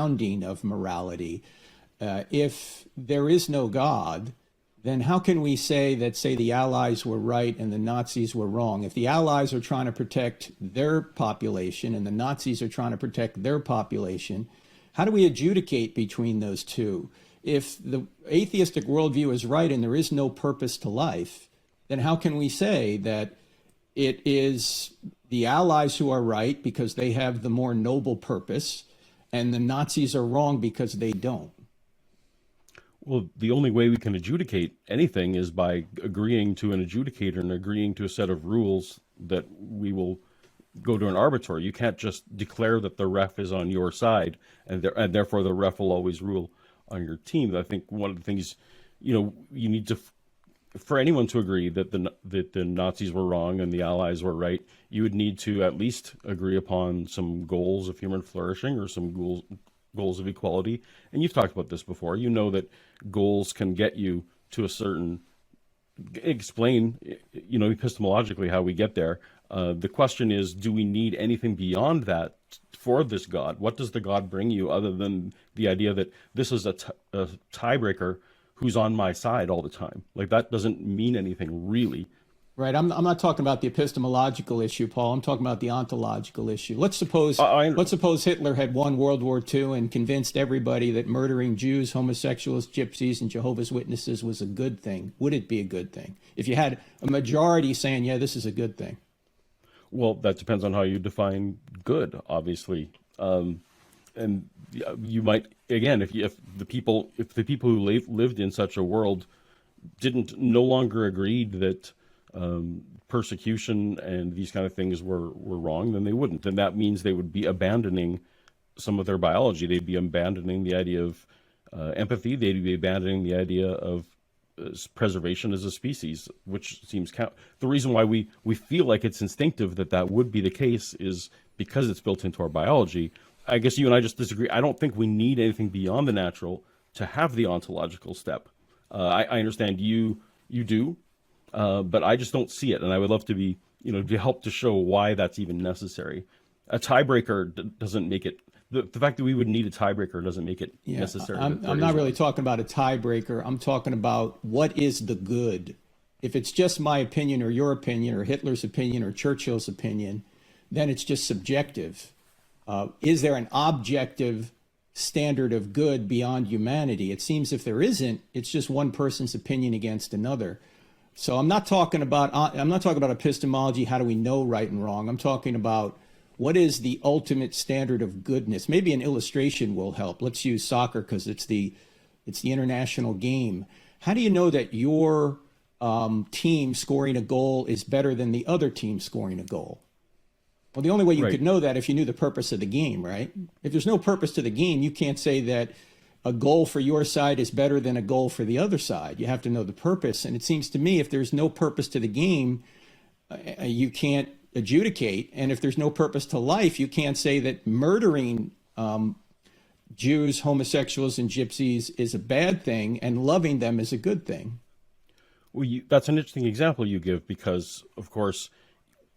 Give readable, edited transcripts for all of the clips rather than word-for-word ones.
grounding of morality. If there is no God, then how can we say that, say, the Allies were right and the Nazis were wrong? If the Allies are trying to protect their population and the Nazis are trying to protect their population, how do we adjudicate between those two? If the atheistic worldview is right and there is no purpose to life, then how can we say that it is the Allies who are right because they have the more noble purpose and the Nazis are wrong because they don't? Well, the only way we can adjudicate anything is by agreeing to an adjudicator and agreeing to a set of rules that we will go to an arbiter. You can't just declare that the ref is on your side and therefore the ref will always rule on your team. I think one of the things, you need to, for anyone to agree that the Nazis were wrong and the Allies were right, you would need to at least agree upon some goals of human flourishing or some goals of equality. And you've talked about this before. You know that goals can get you to a certain, explain, epistemologically how we get there. The question is, do we need anything beyond that for this God? What does the God bring you other than the idea that this is a tiebreaker who's on my side all the time? Like, that doesn't mean anything really. Right. I'm not talking about the epistemological issue, Paul. I'm talking about the ontological issue. Let's suppose Hitler had won World War II and convinced everybody that murdering Jews, homosexuals, gypsies, and Jehovah's Witnesses was a good thing. Would it be a good thing? If you had a majority saying, yeah, this is a good thing. Well, that depends on how you define good, obviously. And you might, again, if the people who lived in such a world no longer agreed that persecution and these kind of things were wrong, then they wouldn't. And that means they would be abandoning some of their biology. They'd be abandoning the idea of empathy. They'd be abandoning the idea of preservation as a species, which seems the reason why we feel like it's instinctive that would be the case is because it's built into our biology. I guess you and I just disagree. I don't think we need anything beyond the natural to have the ontological step. I understand you do. But I just don't see it, and I would love to be, to help to show why that's even necessary. A tiebreaker doesn't make it. The fact that we would need a tiebreaker doesn't make it necessary. I'm not really talking about a tiebreaker. I'm talking about what is the good. If it's just my opinion or your opinion or Hitler's opinion or Churchill's opinion, then it's just subjective. Is there an objective standard of good beyond humanity? It seems if there isn't, it's just one person's opinion against another. So I'm not talking about epistemology. How do we know right and wrong? I'm talking about what is the ultimate standard of goodness. Maybe an illustration will help. Let's use soccer because it's the international game. How do you know that your team scoring a goal is better than the other team scoring a goal? Well, the only way you could know that if you knew the purpose of the game, right? If there's no purpose to the game, you can't say that a goal for your side is better than a goal for the other side. You have to know the purpose. And it seems to me if there's no purpose to the game, you can't adjudicate. And if there's no purpose to life, you can't say that murdering Jews, homosexuals, and gypsies is a bad thing and loving them is a good thing. Well, that's an interesting example you give because, of course,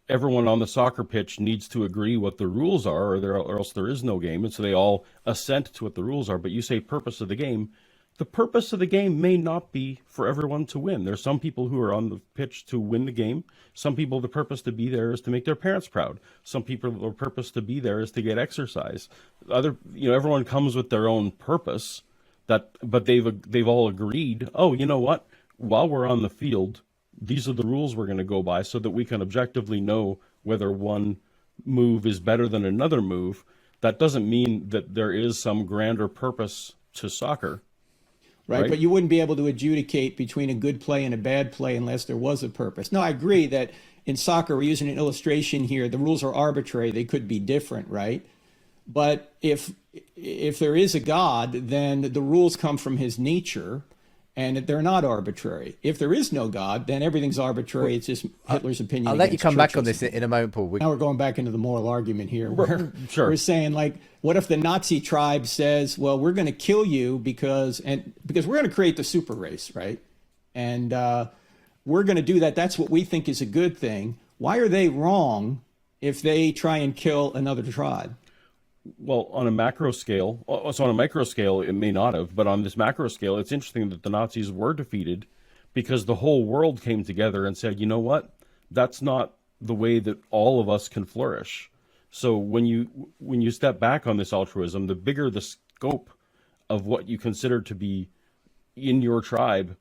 everyone on the soccer pitch needs to agree what the rules are or else there is no game. And so they all assent to what the rules are. But you say purpose of the game. The purpose of the game may not be for everyone to win. There's some people who are on the pitch to win the game. Some people, the purpose to be there is to make their parents proud. Some people, the purpose to be there is to get exercise. Everyone comes with their own purpose but they've all agreed, oh, you know what? While we're on the field, these are the rules we're going to go by so that we can objectively know whether one move is better than another move. That doesn't mean that there is some grander purpose to soccer. Right, but you wouldn't be able to adjudicate between a good play and a bad play unless there was a purpose. No, I agree that in soccer, we're using an illustration here. The rules are arbitrary. They could be different, right? But if there is a God, then the rules come from his nature, and they're not arbitrary. If there is no God, then everything's arbitrary. It's just Hitler's opinion. I'll let you come back on this in a moment, Paul. Now we're going back into the moral argument here. We're saying, like, what if the Nazi tribe says, well, we're going to kill you because we're going to create the super race, right? And we're going to do that. That's what we think is a good thing. Why are they wrong if they try and kill another tribe? Well, on a macro scale, so on a micro scale, it may not have, but on this macro scale, it's interesting that the Nazis were defeated because the whole world came together and said, you know what? That's not the way that all of us can flourish. So when you step back on this altruism, the bigger the scope of what you consider to be in your tribe,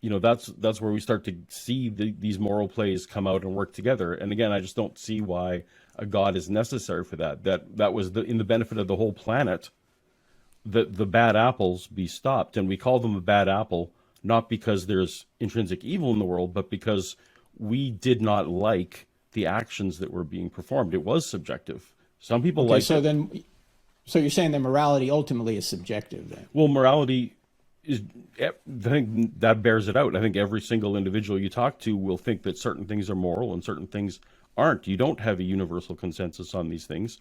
that's where we start to see these moral plays come out and work together. And again, I just don't see why a god is necessary for that. That was in the benefit of the whole planet that the bad apples be stopped. And we call them a bad apple not because there's intrinsic evil in the world, but because we did not like the actions that were being performed. It was subjective. Some people Okay, like so it. then, so you're saying that morality ultimately is subjective then? Well, morality is, I think that bears it out. I think every single individual you talk to will think that certain things are moral and certain things aren't. You don't have a universal consensus on these things.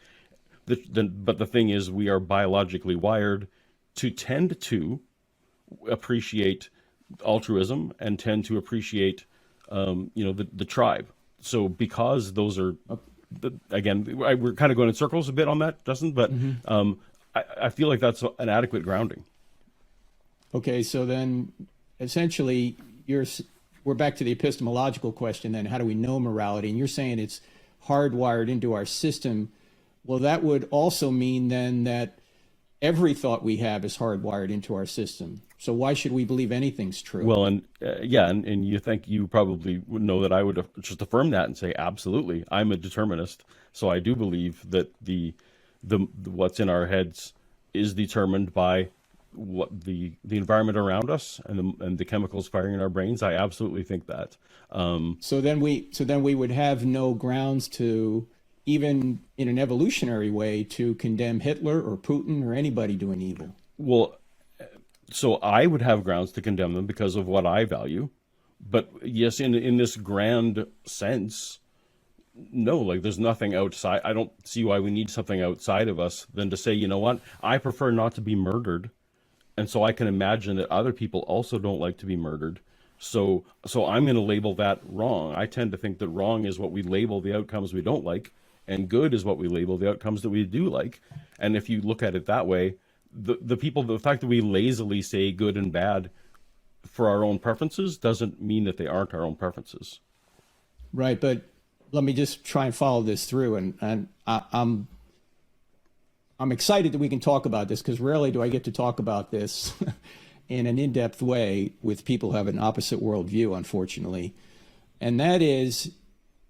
But the thing is, we are biologically wired to tend to appreciate altruism and tend to appreciate, the tribe. So because those are, again, we're kind of going in circles a bit on that, Justin, but I feel like that's an adequate grounding. Okay, so then essentially we're back to the epistemological question then, how do we know morality? And you're saying it's hardwired into our system. Well, that would also mean then that every thought we have is hardwired into our system. So why should we believe anything's true? Well, and and you think you probably would know that I would just affirm that and say, absolutely, I'm a determinist. So I do believe that the what's in our heads is determined by what the environment around us and the chemicals firing in our brains. I absolutely think that. So then we would have no grounds to, even in an evolutionary way, to condemn Hitler or Putin or anybody doing evil. Well, so I would have grounds to condemn them because of what I value. But yes, in this grand sense, no, like there's nothing outside. I don't see why we need something outside of us than to say, you know what, I prefer not to be murdered. And so I can imagine that other people also don't like to be murdered. So I'm going to label that wrong. I tend to think that wrong is what we label the outcomes we don't like, and good is what we label the outcomes that we do like. And if you look at it that way, the fact that we lazily say good and bad for our own preferences doesn't mean that they aren't our own preferences. Right, but let me just try and follow this through, and I'm excited that we can talk about this, because rarely do I get to talk about this in an in-depth way with people who have an opposite worldview, unfortunately. And that is,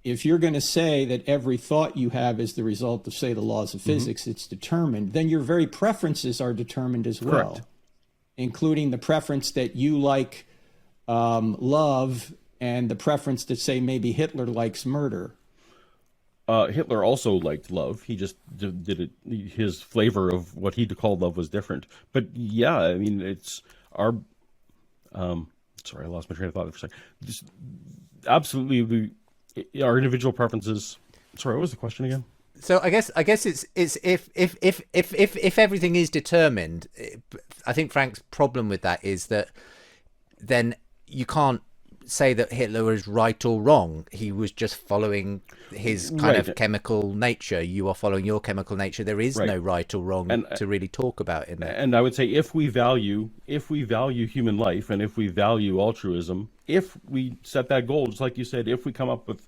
if you're going to say that every thought you have is the result of, say, the laws of physics, it's determined, then your very preferences are determined as well. Correct. Including the preference that you like love and the preference that, say, maybe Hitler likes murder. Hitler also liked love. He just did it. His flavor of what he called love was different. But yeah, I mean, it's our. Sorry, I lost my train of thought for a second. Just absolutely, our individual preferences. Sorry, what was the question again? So I guess it's if everything is determined, I think Frank's problem with that is that then you can't say that Hitler was right or wrong. He was just following his kind of chemical nature. You are following your chemical nature. There is no right or wrong to really talk about in that. And I would say if we value human life, and if we value altruism, if we set that goal, just like you said, if we come up with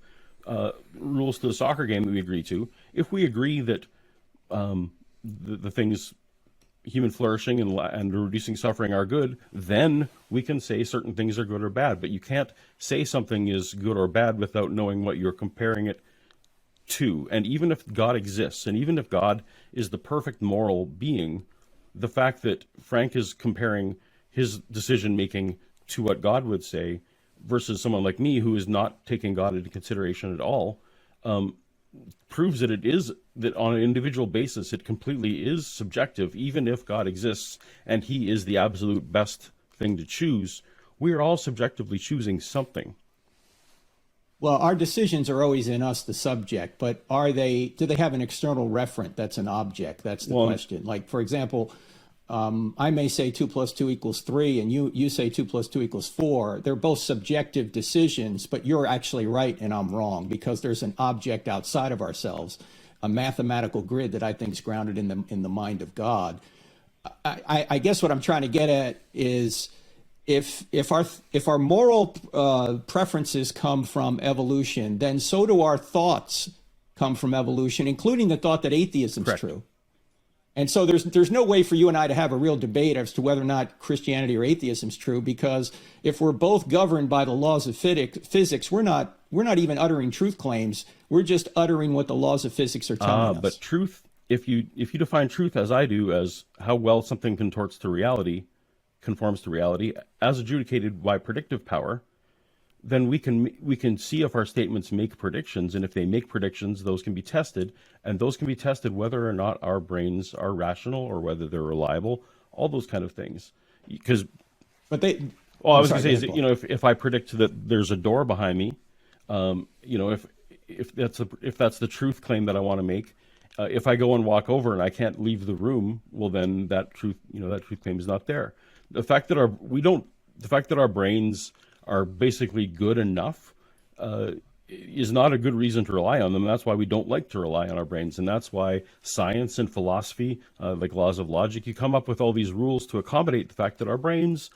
rules to the soccer game that we agree to, if we agree that the things, human flourishing and reducing suffering, are good, then we can say certain things are good or bad. But you can't say something is good or bad without knowing what you're comparing it to. And even if God exists, and even if God is the perfect moral being, the fact that Frank is comparing his decision making to what God would say versus someone like me who is not taking God into consideration at all, proves that it is, that on an individual basis, it completely is subjective. Even if God exists and he is the absolute best thing to choose, we are all subjectively choosing something. Well, our decisions are always in us, the subject, but do they have an external referent that's an object? That's the question. Like, for example, I may say 2 + 2 = 3, and you say 2 + 2 = 4. They're both subjective decisions, but you're actually right and I'm wrong because there's an object outside of ourselves. a mathematical grid that I think is grounded in the mind of God. I guess what I'm trying to get at is if our moral preferences come from evolution, then so do our thoughts come from evolution, including the thought that atheism is true. And so there's no way for you and I to have a real debate as to whether or not Christianity or atheism is true, because if we're both governed by the laws of physics, we're not even uttering truth claims. We're just uttering what the laws of physics are telling us. But truth, if you define truth as I do, as how well something conforms to reality, as adjudicated by predictive power, then we can see if our statements make predictions, and if they make predictions, those can be tested, and those can be tested whether or not our brains are rational or whether they're reliable, all those kind of things. Because, but they, well, I was going to say, if I predict that there's a door behind me, if that's the truth claim that I want to make, if I go and walk over and I can't leave the room, well, then that truth claim is not there. The fact that our brains are basically good enough is not a good reason to rely on them. That's why we don't like to rely on our brains, and that's why science and philosophy, like laws of logic, you come up with all these rules to accommodate the fact that our brains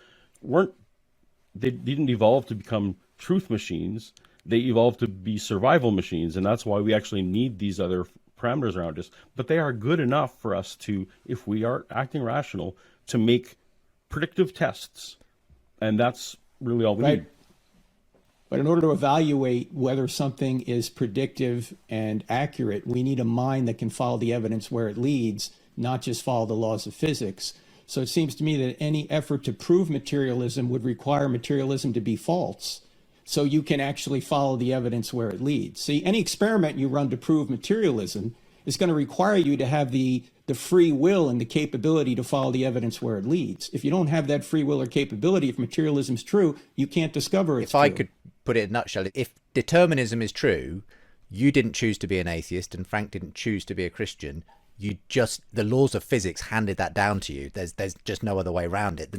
didn't evolve to become truth machines. They evolved to be survival machines, and that's why we actually need these other parameters around us. But they are good enough for us to, if we are acting rational, to make predictive tests, and that's really all we need. But in order to evaluate whether something is predictive and accurate, we need a mind that can follow the evidence where it leads, not just follow the laws of physics. So it seems to me that any effort to prove materialism would require materialism to be false, so you can actually follow the evidence where it leads. See, any experiment you run to prove materialism is going to require you to have the free will and the capability to follow the evidence where it leads. If you don't have that free will or capability, if materialism is true, you can't discover it's true. If I could put it in a nutshell, if determinism is true, you didn't choose to be an atheist and Frank didn't choose to be a Christian. The laws of physics handed that down to you. There's just no other way around it.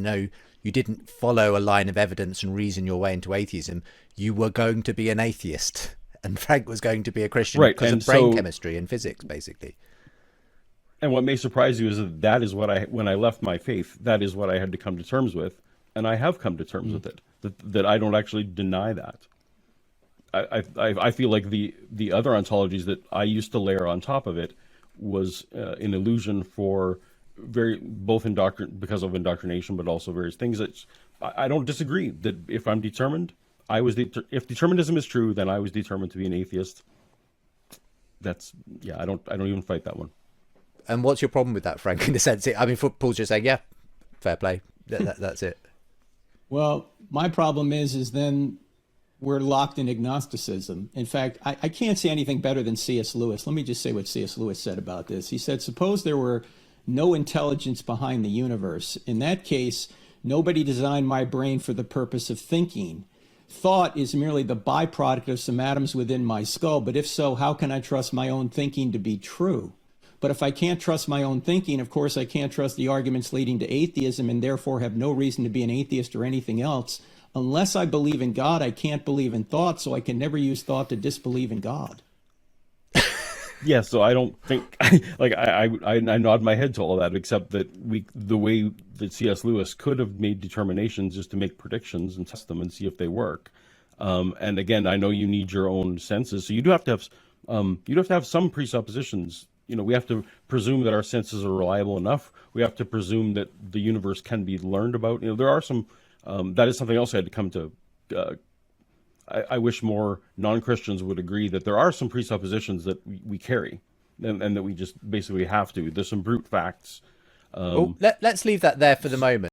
You didn't follow a line of evidence and reason your way into atheism. You were going to be an atheist, and Frank was going to be a Christian because of brain chemistry and physics, basically. And what may surprise you is that is what when I left my faith, that is what I had to come to terms with, and I have come to terms with it. That I don't actually deny that. I feel like the other ontologies that I used to layer on top of it was an illusion for both because of indoctrination, but also various things that I don't disagree that if I'm determined, if determinism is true, then I was determined to be an atheist. I don't even fight that one. And what's your problem with that, Frank? In the sense, Paul's just saying, yeah, fair play. That's it. Well, my problem is then we're locked in agnosticism. In fact, I can't say anything better than C.S. Lewis. Let me just say what C.S. Lewis said about this. He said, suppose there were no intelligence behind the universe. In that case, nobody designed my brain for the purpose of thinking. Thought is merely the byproduct of some atoms within my skull. But if so, how can I trust my own thinking to be true? But if I can't trust my own thinking, of course, I can't trust the arguments leading to atheism, and therefore have no reason to be an atheist or anything else. Unless I believe in God, I can't believe in thought, so I can never use thought to disbelieve in God. Yeah, so I don't think I nod my head to all that, except that the way that C.S. Lewis could have made determinations is to make predictions and test them and see if they work. And again, I know you need your own senses, so you do have to have some presuppositions. We have to presume that our senses are reliable enough. We have to presume that the universe can be learned about. There are some. That is something else I had to come to. I wish more non-Christians would agree that there are some presuppositions that we carry, and that we just basically have to. There's some brute facts. Let's leave that there for the moment.